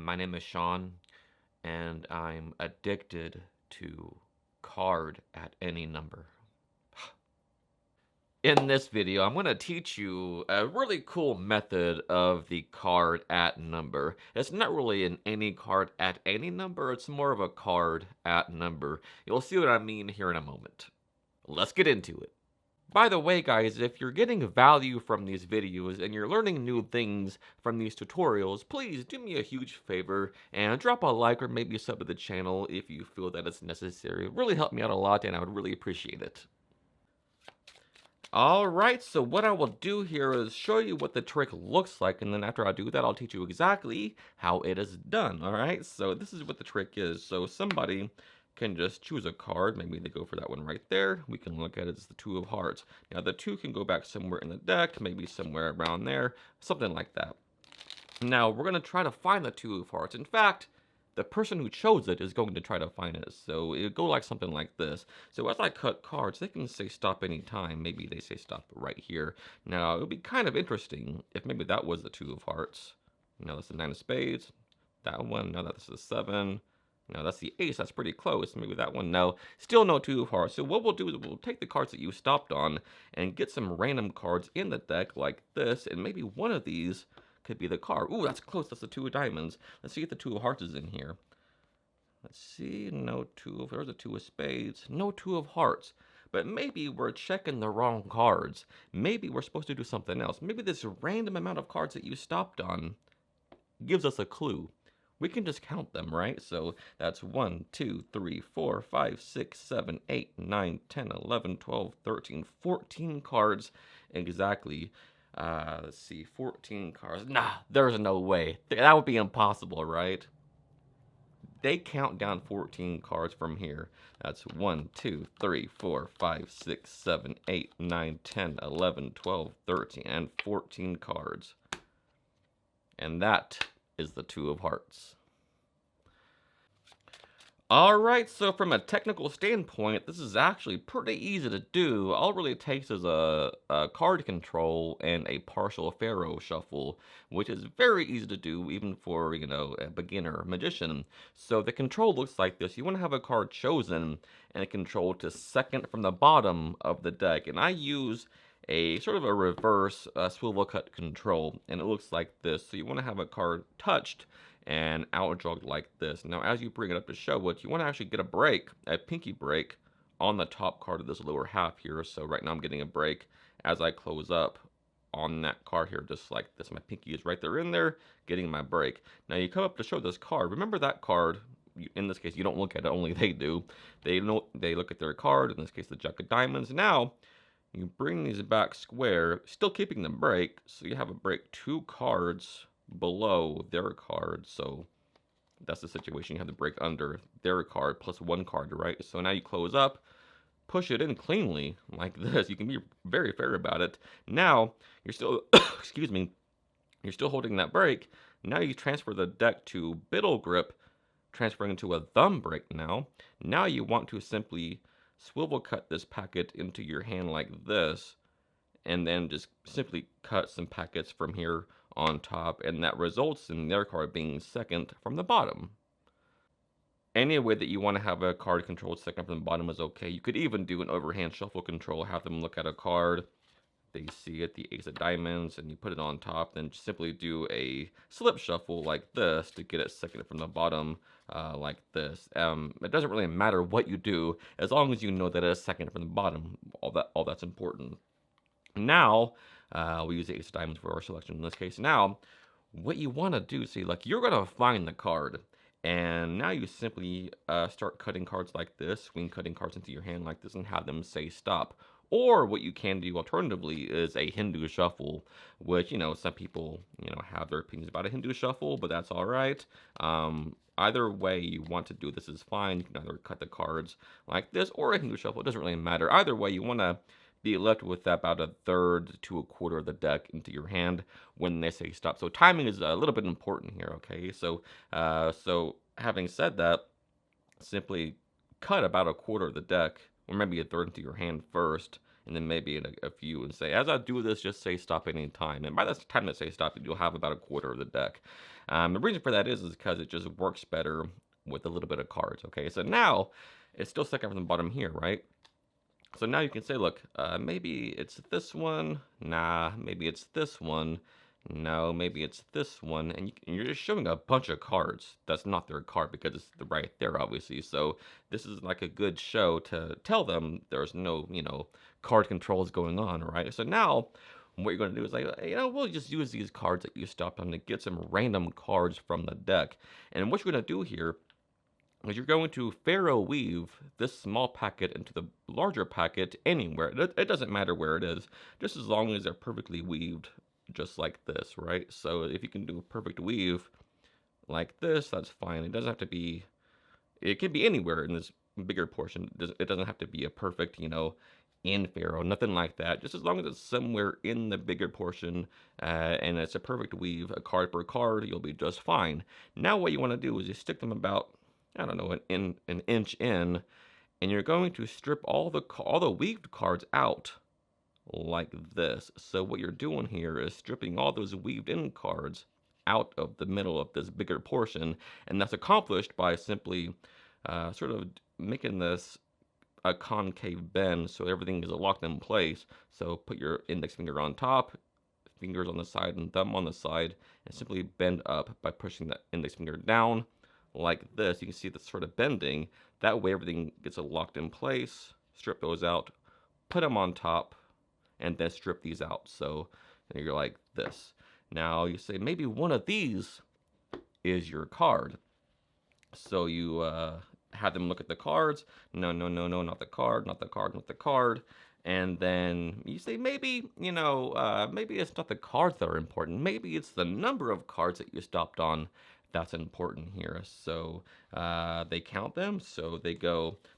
My name is Sean, and I'm addicted to card at any number. In this video, I'm going to teach you a really cool method of the card at number. It's not really an any card at any number, it's more of a card at number. You'll see what I mean here in a moment. Let's get into it. By the way, guys, if you're getting value from these videos and you're learning new things from these tutorials, please do me a huge favor and drop a like or maybe sub to the channel if you feel that it's necessary. It really helped me out a lot and I would really appreciate it. Alright, so what I will do here is show you what the trick looks like, and then after I do that, I'll teach you exactly how it is done, alright? So this is what the trick is. So somebody can just choose a card. Maybe they go for that one right there. We can look at it as the Two of Hearts. Now the two can go back somewhere in the deck, maybe somewhere around there, something like that. Now we're going to try to find the Two of Hearts. In fact, the person who chose it is going to try to find it. So it'll go like something like this. So as I cut cards, they can say stop anytime. Maybe they say stop right here. Now, it would be kind of interesting if maybe that was the Two of Hearts. Now, that's the Nine of Spades. That one. Now, that's the Seven. Now, that's the Ace. That's pretty close. Maybe that one. No. Still no Two of Hearts. So what we'll do is we'll take the cards that you stopped on and get some random cards in the deck like this. And maybe one of these could be the card. Ooh, that's close. That's the Two of Diamonds. Let's see if the Two of Hearts is in here. Let's see. No Two of... There's a Two of Spades. No Two of Hearts. But maybe we're checking the wrong cards. Maybe we're supposed to do something else. Maybe this random amount of cards that you stopped on gives us a clue. We can just count them, right? So that's 1, 2, 3, 4, 5, 6, 7, 8, 9, 10, 11, 12, 13, 14 cards exactly. Let's see, 14 cards. Nah, there's no way. That would be impossible, right? They count down 14 cards from here. That's 1, 2, 3, 4, 5, 6, 7, 8, 9, 10, 11, 12, 13, and 14 cards. And that is the Two of Hearts. Alright, so from a technical standpoint, this is actually pretty easy to do. All it really takes is a card control and a partial pharaoh shuffle, which is very easy to do even for, a beginner magician. So the control looks like this. You want to have a card chosen and a control to second from the bottom of the deck. And I use a sort of a reverse swivel cut control, and it looks like this. So you want to have a card touched and outdrugged like this. Now, as you bring it up to show it, you want to actually get a pinky break, on the top card of this lower half here. So right now I'm getting a break as I close up on that card here, just like this. My pinky is right there in there, getting my break. Now you come up to show this card. Remember that card, in this case, you don't look at it, only they do. They look at their card, in this case, the Jack of Diamonds. Now, you bring these back square, still keeping the break, so you have a break 2 cards below their card. So that's the situation. You have the break under their card plus 1 card, right? So now you close up, push it in cleanly like this. You can be very fair about it. Now you're still excuse me, you're still holding that break. Now you transfer the deck to Biddle Grip, transferring into a thumb break. Now you want to simply swivel cut this packet into your hand like this, and then just simply cut some packets from here on top, and that results in their card being second from the bottom. Any way that you want to have a card controlled second from the bottom is okay. You could even do an overhand shuffle control, have them look at a card, they see it, the Ace of Diamonds, and you put it on top, then simply do a slip shuffle like this to get it second from the bottom, like this. It doesn't really matter what you do, as long as you know that it's second from the bottom. All that's important. Now, we use the Ace of Diamonds for our selection in this case. Now, what you want to do, see, like, you're going to find the card, and now you simply start cutting cards like this, swing cutting cards into your hand like this, and have them say stop. Or what you can do alternatively is a Hindu shuffle, which, some people, have their opinions about a Hindu shuffle, but that's all right. Either way you want to do this is fine. You can either cut the cards like this or a Hindu shuffle. It doesn't really matter. Either way, you want to be left with about 1/3 to 1/4 of the deck into your hand when they say stop. So timing is a little bit important here, okay? So having said that, simply cut about 1/4 of the deck, or maybe 1/3 into your hand first, and then maybe a few, and say, as I do this, just say stop any time. And by the time that say stop, you'll have about a quarter of the deck. The reason for that is because it just works better with a little bit of cards. Okay, so now it's still second from the bottom here, right? So now you can say, look, maybe it's this one. Nah, maybe it's this one. No, maybe it's this one. And you're just showing a bunch of cards. That's not their card because it's right there, obviously. So this is like a good show to tell them there's no, card controls going on, right? So now what you're going to do is like, we'll just use these cards that you stopped on to get some random cards from the deck. And what you're going to do here is you're going to pharaoh weave this small packet into the larger packet anywhere. It doesn't matter where it is, just as long as they're perfectly weaved, just like this, right? So if you can do a perfect weave like this, that's fine. It doesn't have to be, it can be anywhere in this bigger portion. It doesn't have to be a perfect, in pharaoh, nothing like that. Just as long as it's somewhere in the bigger portion and it's a perfect weave, a card per card, you'll be just fine. Now what you want to do is you stick them about, I don't know, an inch in, and you're going to strip all the weaved cards out like this. So what you're doing here is stripping all those weaved in cards out of the middle of this bigger portion, and that's accomplished by simply sort of making this a concave bend so everything is locked in place. So put your index finger on top, fingers on the side, and thumb on the side, and simply bend up by pushing the index finger down like this. You can see the sort of bending. That way everything gets locked in place. Strip those out, put them on top, and then strip these out. So you're like this. Now you say maybe one of these is your card. So you have them look at the cards. No, no, no, no, not the card, not the card, not the card. And then you say maybe, maybe it's not the cards that are important. Maybe it's the number of cards that you stopped on that's important here. So they count them. So they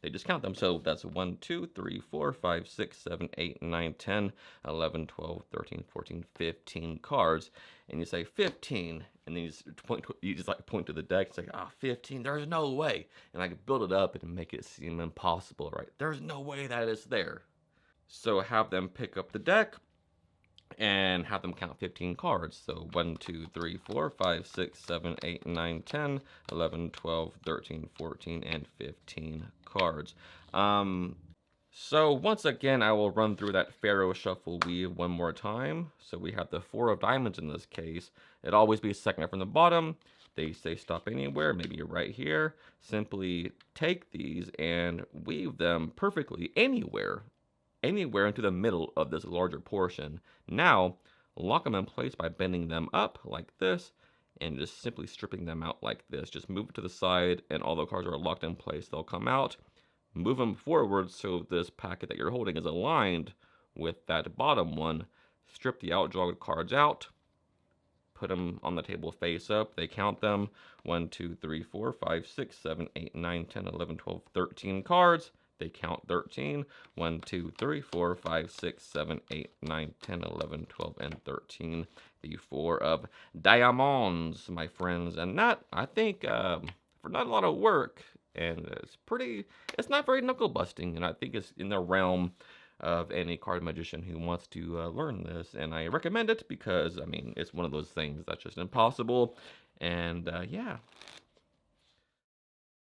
just count them. So that's 1, 2, 3, 4, 5, 6, 7, 8, 9, 10, 11, 12, 13, 14, 15 cards. And you say 15. And then you just point to the deck and say, 15, there's no way. And I can build it up and make it seem impossible, right? There's no way that is there. So have them pick up the deck and have them count 15 cards. So 1, 2, 3, 4, 5, 6, 7, 8, 9, 10, 11, 12, 13, 14, and 15 cards. So once again, I will run through that pharaoh shuffle weave one more time. So we have the 4 of diamonds in this case. It'd always be second from the bottom. They say stop anywhere, maybe you're right here. Simply take these and weave them perfectly anywhere into the middle of this larger portion. Now, lock them in place by bending them up like this and just simply stripping them out like this. Just move it to the side and all the cards are locked in place. They'll come out. Move them forward so this packet that you're holding is aligned with that bottom one. Strip the outdrawn cards out. Put them on the table face up. They count them. 1, 2, 3, 4, 5, 6, 7, 8, 9, 10, 11, 12, 13 cards. They count 13. 1, 2, 3, 4, 5, 6, 7, 8, 9, 10, 11, 12, and 13. The 4 of diamonds, my friends. And that, I think, for not a lot of work, and it's not very knuckle busting, and I think it's in the realm of any card magician who wants to learn this, and I recommend it because, I mean, it's one of those things that's just impossible, and yeah.